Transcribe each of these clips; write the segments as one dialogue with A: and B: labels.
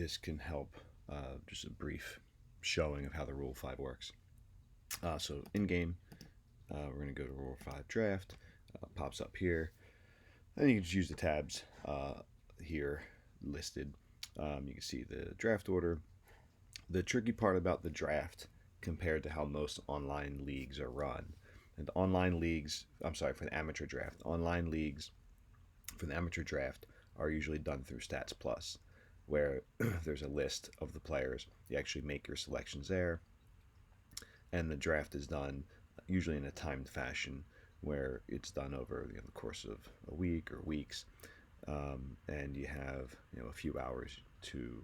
A: this can help, just a brief showing of how the Rule 5 works. So in game, we're going to go to Rule 5 Draft. Pops up here. And you can just use the tabs here listed. You can see the draft order. The tricky part about the draft compared to how most online leagues are run. And online leagues, for the amateur draft. Online leagues for the amateur draft are usually done through Stats Plus, where there's a list of the players. You actually make your selections there, and the draft is done usually in a timed fashion, where it's done over the course of a week or weeks, and you have a few hours to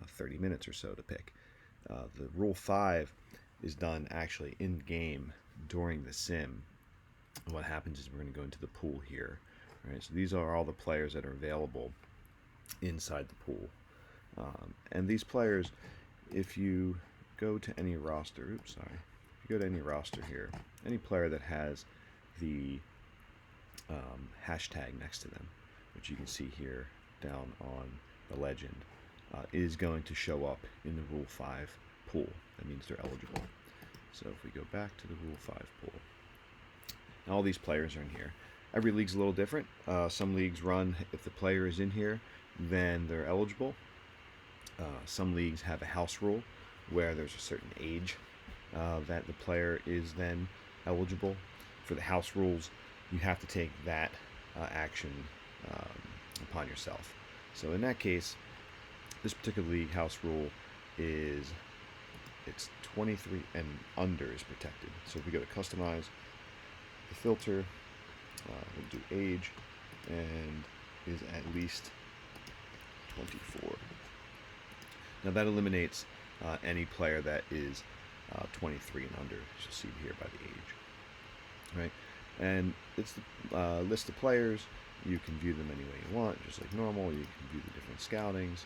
A: 30 minutes or so to pick. The Rule 5 is done actually in game during the sim. What happens is we're going to go into the pool here. Right, so these are all the players that are available inside the pool, and these players, if you go to any roster, if you go to any roster here, any player that has the hashtag next to them, which you can see here down on the legend, is going to show up in the Rule 5 pool. That means they're eligible. So if we go back to the Rule 5 pool, now all these players are in here. Every league's a little different. Some leagues run, if the player is in here, then they're eligible. Some leagues have a house rule where there's a certain age that the player is then eligible. For the house rules, you have to take that action upon yourself. So in that case, this particular league house rule is it's 23 and under is protected. So if we go to customize, the filter, we'll do age, and is at least 24. Now that eliminates any player that is 23 and under, as you'll see here by the age. Right, and it's the list of players. You can view them any way you want, just like normal. You can view the different scoutings.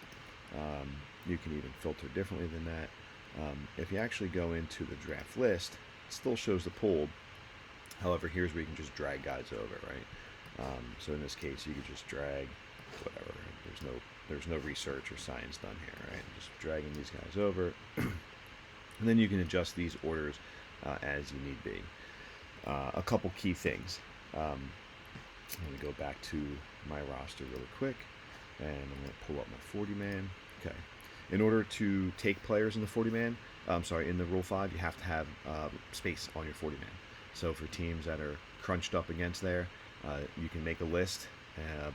A: You can even filter differently than that. If you actually go into the draft list, it still shows the pool. However, here's where you can just drag guys over, right? So in this case, you could just drag whatever. There's no research or science done here, right? Just dragging these guys over, and then you can adjust these orders as you need be. A couple key things. I'm going to go back to my roster really quick, and I'm going to pull up my 40-man. Okay. In order to take players in the 40-man, in the Rule 5, you have to have space on your 40-man. So for teams that are crunched up against there, you can make a list,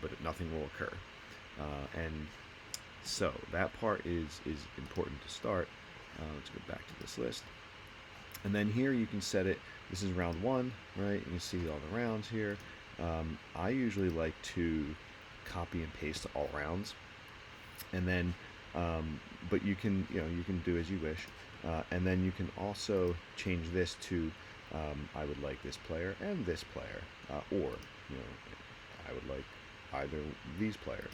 A: but nothing will occur. And so that part is important to start. Let's go back to this list. And then here you can set it. This is round 1, right? You can see all the rounds here. I usually like to copy and paste all rounds. And then, but you can do as you wish. And then you can also change this to I would like this player and this player, or I would like either these players.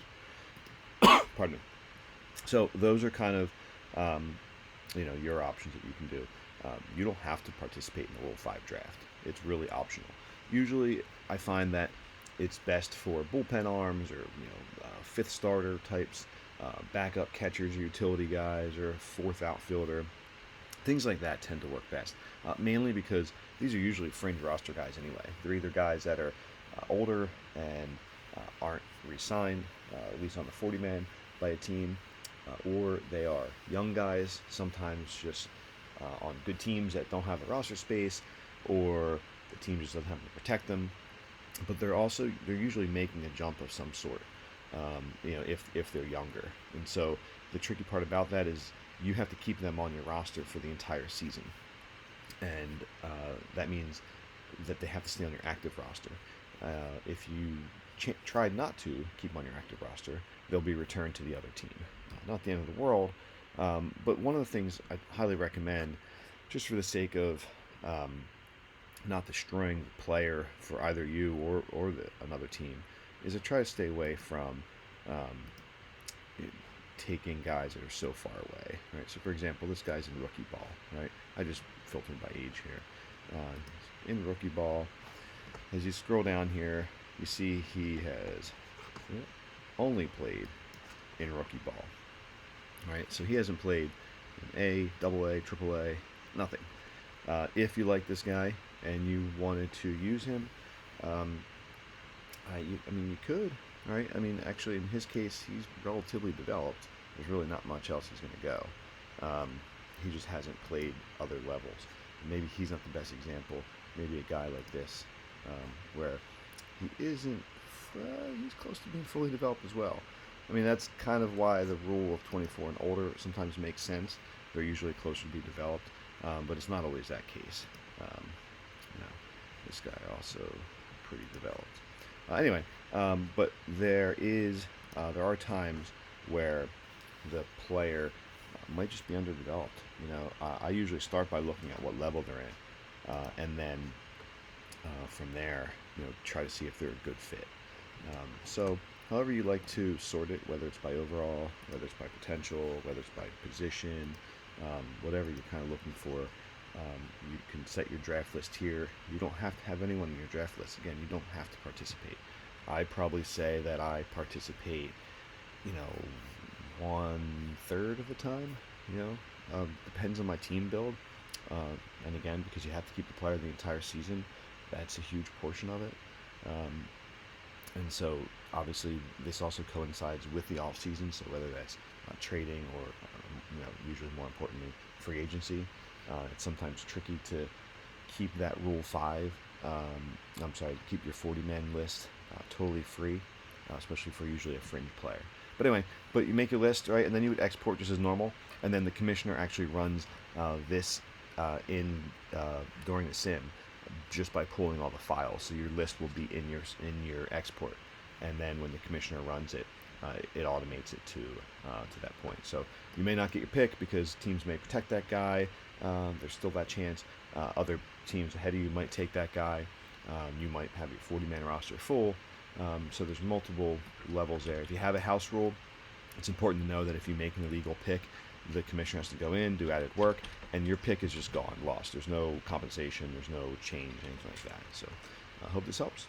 A: Pardon me. So those are kind of your options that you can do. You don't have to participate in the Rule 5 draft. It's really optional. Usually, I find that it's best for bullpen arms or fifth starter types, backup catchers, utility guys, or fourth outfielder. Things like that tend to work best, mainly because these are usually fringe roster guys anyway. They're either guys that are older and aren't re-signed, at least on the 40-man, by a team, or they are young guys, sometimes just on good teams that don't have the roster space, or the team just doesn't have to protect them. But they're usually making a jump of some sort, if they're younger. And so the tricky part about that is you have to keep them on your roster for the entire season, and that means that they have to stay on your active roster. If you try not to keep them on your active roster, they'll be returned to the other team. Not the end of the world, but one of the things I highly recommend, just for the sake of not destroying the player for either you or another team, is to try to stay away from taking guys that are so far away, right? So for example, this guy's in rookie ball, right? I just filtered by age here. In rookie ball, as you scroll down here, you see he has only played in rookie ball. right? So he hasn't played A, double A, triple A, nothing. If you like this guy and you wanted to use him, um, I mean, you could, right? I mean, actually, in his case, he's relatively developed. There's really not much else he's going to go. He just hasn't played other levels. Maybe he's not the best example. Maybe a guy like this, where he isn't, he's close to being fully developed as well. I mean, that's kind of why the rule of 24 and older sometimes makes sense. They're usually closer to be developed, but it's not always that case. No, this guy also pretty developed. Anyway, but there are times where the player might just be underdeveloped. I usually start by looking at what level they're in, and then from there, try to see if they're a good fit. So, however you like to sort it, whether it's by overall, whether it's by potential, whether it's by position, whatever you're kind of looking for, you can set your draft list here. You don't have to have anyone in your draft list. Again, you don't have to participate. I probably say that I participate, 1/3 of the time. Depends on my team build. And again, because you have to keep the player the entire season, that's a huge portion of it. And so, obviously, this also coincides with the off season. So whether that's trading or, usually more importantly, free agency, it's sometimes tricky to keep that Rule 5. Keep your 40-man list totally free, especially for usually a fringe player. But anyway, you make your list, right, and then you would export just as normal, and then the commissioner actually runs this during the sim, just by pulling all the files. So your list will be in your export, and then when the commissioner runs it, it automates it to that point. So you may not get your pick because teams may protect that guy. There's still that chance. Other teams ahead of you might take that guy. You might have your 40-man roster full. So there's multiple levels there. If you have a house rule, it's important to know that if you make an illegal pick, the commissioner has to go in, do added work, and your pick is just gone, lost. There's no compensation, there's no change, anything like that. So I hope this helps.